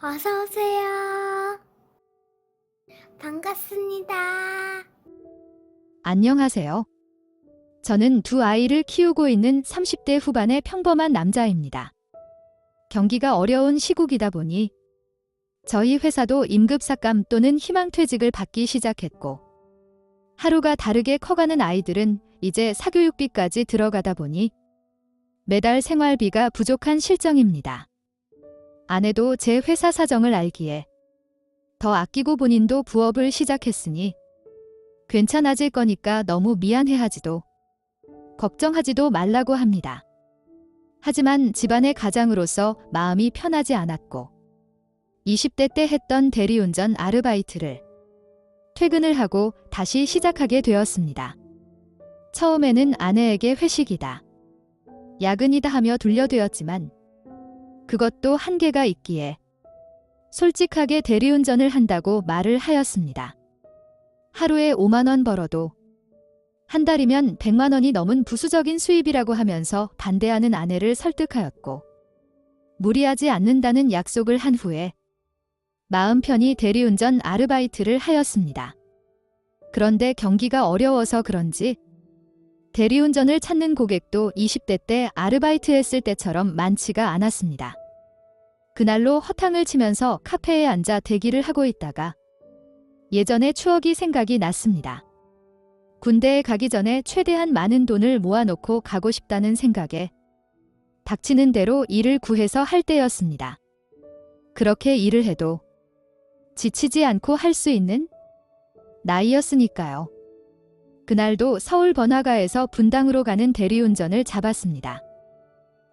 어서 오세요. 반갑습니다. 안녕하세요. 저는 두 아이를 키우고 있는 30대 후반의 평범한 남자입니다. 경기가 어려운 시국이다 보니 저희 회사도 임급삭감 또는 희망퇴직을 받기 시작했고, 하루가 다르게 커가는 아이들은 이제 사교육비까지 들어가다 보니 매달 생활비가 부족한 실정입니다. 아내도 제 회사 사정을 알기에 더 아끼고 본인도 부업을 시작했으니 괜찮아질 거니까 너무 미안해하지도 걱정하지도 말라고 합니다. 하지만 집안의 가장으로서 마음이 편하지 않았고, 20대 때 했던 대리운전 아르바이트를 퇴근을 하고 다시 시작하게 되었습니다. 처음에는 아내에게 회식이다, 야근이다 하며 둘려대었지만 그것도 한계가 있기에 솔직하게 대리운전을 한다고 말을 하였습니다. 하루에 5만 원 벌어도 한 달이면 100만 원이 넘은 부수적인 수입이라고 하면서 반대하는 아내를 설득하였고, 무리하지 않는다는 약속을 한 후에 마음 편히 대리운전 아르바이트를 하였습니다. 그런데 경기가 어려워서 그런지 대리운전을 찾는 고객도 20대 때 아르바이트 했을 때처럼 많지가 않았습니다. 그날로 허탕을 치면서 카페에 앉아 대기를 하고 있다가 예전의 추억이 생각이 났습니다. 군대에 가기 전에 최대한 많은 돈을 모아놓고 가고 싶다는 생각에 닥치는 대로 일을 구해서 할 때였습니다. 그렇게 일을 해도 지치지 않고 할 수 있는 나이였으니까요. 그날도 서울 번화가에서 분당으로 가는 대리운전을 잡았습니다.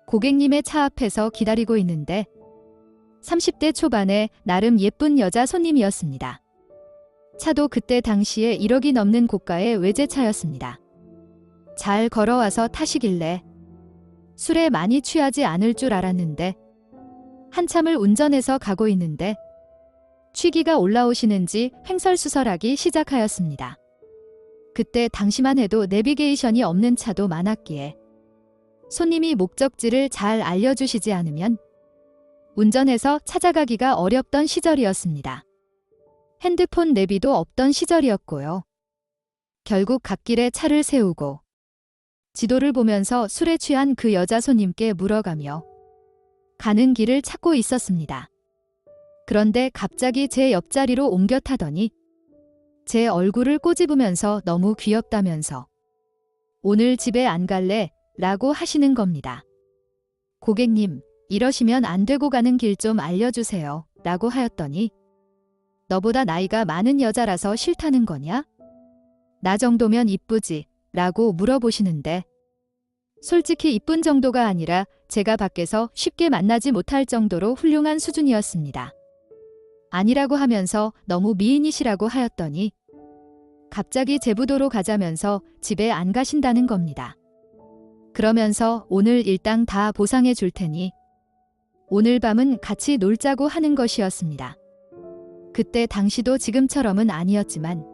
고객님의 차 앞에서 기다리고 있는데 30대 초반의 나름 예쁜 여자 손님이었습니다. 차도 그때 당시에 1억이 넘는 고가의 외제차였습니다. 잘 걸어와서 타시길래 술에 많이 취하지 않을 줄 알았는데 한참을 운전해서 가고 있는데 취기가 올라오시는지 횡설수설하기 시작하였습니다. 그때 당시만 해도 내비게이션이 없는 차도 많았기에 손님이 목적지를 잘 알려주시지 않으면 운전해서 찾아가기가 어렵던 시절이었습니다. 핸드폰 내비도 없던 시절이었고요. 결국 갓길에 차를 세우고 지도를 보면서 술에 취한 그 여자 손님께 물어가며 가는 길을 찾고 있었습니다. 그런데 갑자기 제 옆자리로 옮겨 타더니 제 얼굴을 꼬집으면서 너무 귀엽다면서 오늘 집에 안 갈래? 라고 하시는 겁니다. 고객님, 이러시면 안 되고 가는 길 좀 알려주세요. 라고 하였더니 너보다 나이가 많은 여자라서 싫다는 거냐? 나 정도면 이쁘지? 라고 물어보시는데 솔직히 이쁜 정도가 아니라 제가 밖에서 쉽게 만나지 못할 정도로 훌륭한 수준이었습니다. 아니라고 하면서 너무 미인이시라고 하였더니 갑자기 제부도로 가자면서 집에 안 가신다는 겁니다. 그러면서 오늘 일당 다 보상해 줄 테니 오늘 밤은 같이 놀자고 하는 것이었습니다. 그때 당시도 지금처럼은 아니었지만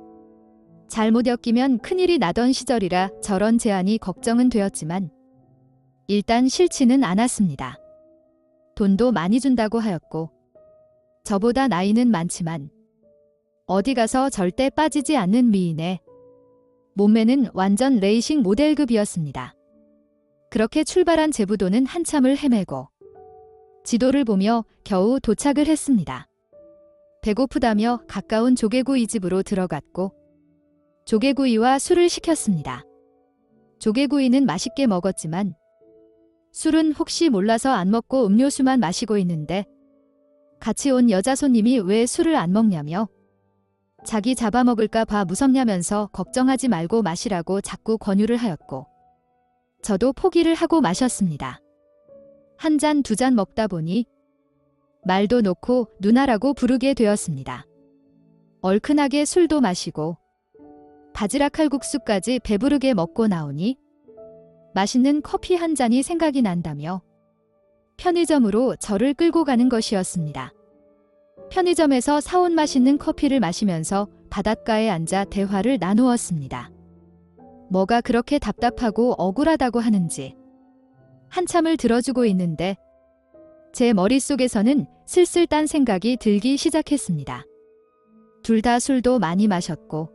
잘못 엮이면 큰일이 나던 시절이라 저런 제안이 걱정은 되었지만 일단 싫지는 않았습니다. 돈도 많이 준다고 하였고 저보다 나이는 많지만 어디 가서 절대 빠지지 않는 미인에 몸매는 완전 레이싱 모델급이었습니다. 그렇게 출발한 제부도는 한참을 헤매고 지도를 보며 겨우 도착을 했습니다. 배고프다며 가까운 조개구이 집으로 들어갔고 조개구이와 술을 시켰습니다. 조개구이는 맛있게 먹었지만 술은 혹시 몰라서 안 먹고 음료수만 마시고 있는데 같이 온 여자 손님이 왜 술을 안 먹냐며 자기 잡아먹을까 봐 무섭냐면서 걱정하지 말고 마시라고 자꾸 권유를 하였고 저도 포기를 하고 마셨습니다. 한 잔, 두 잔 먹다 보니 말도 놓고 누나라고 부르게 되었습니다. 얼큰하게 술도 마시고 바지락 칼국수까지 배부르게 먹고 나오니 맛있는 커피 한 잔이 생각이 난다며 편의점으로 저를 끌고 가는 것이었습니다. 편의점에서 사온 맛있는 커피를 마시면서 바닷가에 앉아 대화를 나누었습니다. 뭐가 그렇게 답답하고 억울하다고 하는지 한참을 들어주고 있는데 제 머릿속에서는 슬슬 딴 생각이 들기 시작했습니다. 둘 다 술도 많이 마셨고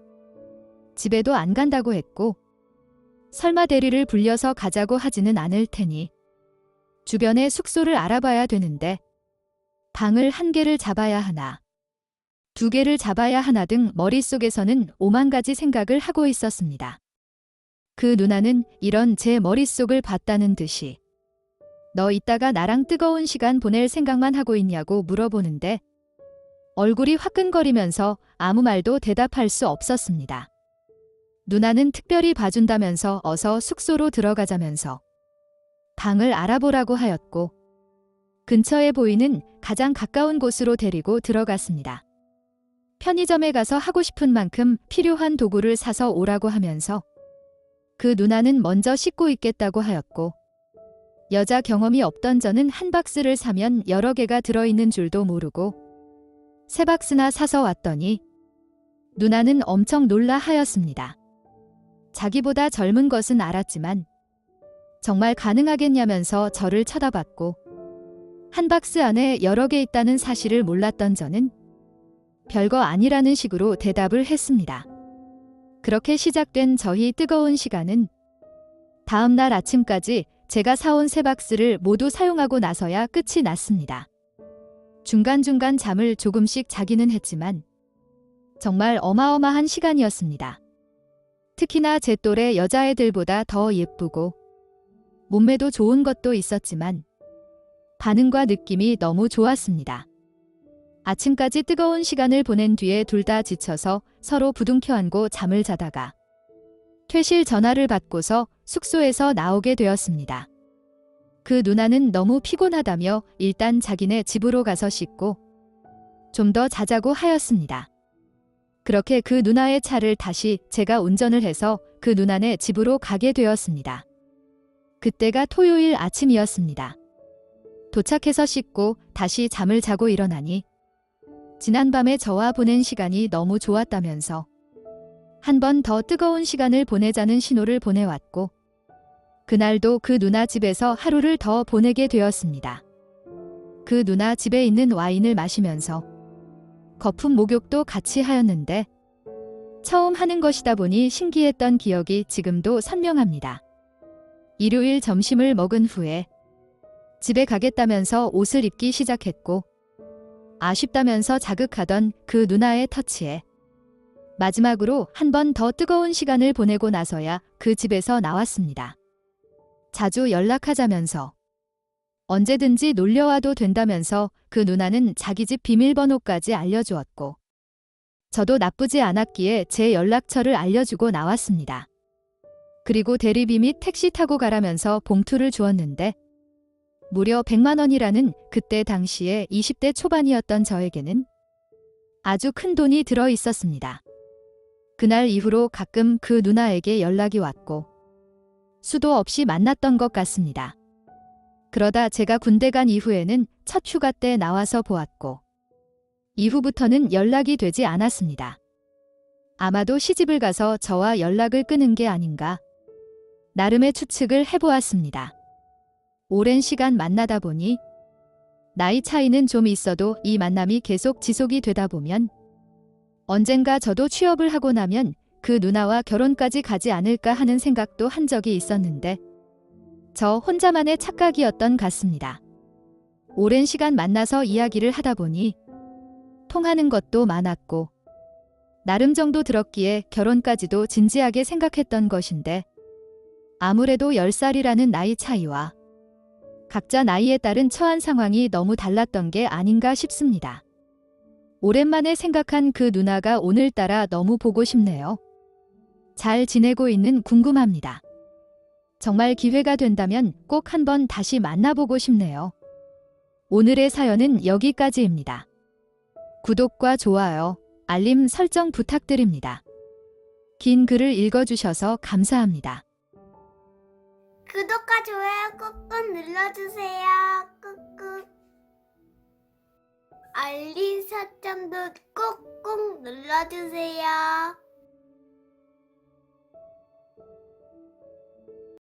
집에도 안 간다고 했고 설마 대리를 불려서 가자고 하지는 않을 테니 주변에 숙소를 알아봐야 되는데 방을 한 개를 잡아야 하나, 두 개를 잡아야 하나 등 머릿속에서는 오만 가지 생각을 하고 있었습니다. 그 누나는 이런 제 머릿속을 봤다는 듯이 너 이따가 나랑 뜨거운 시간 보낼 생각만 하고 있냐고 물어보는데 얼굴이 화끈거리면서 아무 말도 대답할 수 없었습니다. 누나는 특별히 봐준다면서 어서 숙소로 들어가자면서 방을 알아보라고 하였고 근처에 보이는 가장 가까운 곳으로 데리고 들어갔습니다. 편의점에 가서 하고 싶은 만큼 필요한 도구를 사서 오라고 하면서 그 누나는 먼저 씻고 있겠다고 하였고 여자 경험이 없던 저는 한 박스를 사면 여러 개가 들어있는 줄도 모르고 세 박스나 사서 왔더니 누나는 엄청 놀라 하였습니다. 자기보다 젊은 것은 알았지만 정말 가능하겠냐면서 저를 쳐다봤고 한 박스 안에 여러 개 있다는 사실을 몰랐던 저는 별거 아니라는 식으로 대답을 했습니다. 그렇게 시작된 저희 뜨거운 시간은 다음 날 아침까지 제가 사온 세 박스를 모두 사용하고 나서야 끝이 났습니다. 중간중간 잠을 조금씩 자기는 했지만 정말 어마어마한 시간이었습니다. 특히나 제 또래 여자애들보다 더 예쁘고 몸매도 좋은 것도 있었지만 반응과 느낌이 너무 좋았습니다. 아침까지 뜨거운 시간을 보낸 뒤에 둘 다 지쳐서 서로 부둥켜 안고 잠을 자다가 퇴실 전화를 받고서 숙소에서 나오게 되었습니다. 그 누나는 너무 피곤하다며 일단 자기네 집으로 가서 씻고 좀 더 자자고 하였습니다. 그렇게 그 누나의 차를 다시 제가 운전을 해서 그 누나네 집으로 가게 되었습니다. 그때가 토요일 아침이었습니다. 도착해서 씻고 다시 잠을 자고 일어나니 지난밤에 저와 보낸 시간이 너무 좋았다면서 한 번 더 뜨거운 시간을 보내자는 신호를 보내왔고 그날도 그 누나 집에서 하루를 더 보내게 되었습니다. 그 누나 집에 있는 와인을 마시면서 거품 목욕도 같이 하였는데 처음 하는 것이다 보니 신기했던 기억이 지금도 선명합니다. 일요일 점심을 먹은 후에 집에 가겠다면서 옷을 입기 시작했고 아쉽다면서 자극하던 그 누나의 터치에 마지막으로 한 번 더 뜨거운 시간을 보내고 나서야 그 집에서 나왔습니다. 자주 연락하자면서 언제든지 놀려와도 된다면서 그 누나는 자기 집 비밀번호까지 알려주었고 저도 나쁘지 않았기에 제 연락처를 알려주고 나왔습니다. 그리고 대리비 및 택시 타고 가라면서 봉투를 주었는데 무려 100만 원이라는 그때 당시에 20대 초반이었던 저에게는 아주 큰 돈이 들어 있었습니다. 그날 이후로 가끔 그 누나에게 연락이 왔고 수도 없이 만났던 것 같습니다. 그러다 제가 군대 간 이후에는 첫 휴가 때 나와서 보았고 이후부터는 연락이 되지 않았습니다. 아마도 시집을 가서 저와 연락을 끊은 게 아닌가 나름의 추측을 해보았습니다. 오랜 시간 만나다 보니 나이 차이는 좀 있어도 이 만남이 계속 지속이 되다 보면 언젠가 저도 취업을 하고 나면 그 누나와 결혼까지 가지 않을까 하는 생각도 한 적이 있었는데 저 혼자만의 착각이었던 같습니다. 오랜 시간 만나서 이야기를 하다 보니 통하는 것도 많았고 나름 정도 들었기에 결혼까지도 진지하게 생각했던 것인데 아무래도 10살이라는 나이 차이와 각자 나이에 따른 처한 상황이 너무 달랐던 게 아닌가 싶습니다. 오랜만에 생각한 그 누나가 오늘따라 너무 보고 싶네요. 잘 지내고 있는 궁금합니다. 정말 기회가 된다면 꼭 한번 다시 만나보고 싶네요. 오늘의 사연은 여기까지입니다. 구독과 좋아요, 알림 설정 부탁드립니다. 긴 글을 읽어주셔서 감사합니다. 구독과 좋아요 꾹꾹 눌러주세요. 꾹꾹. 알림 설정도 꾹꾹 눌러주세요.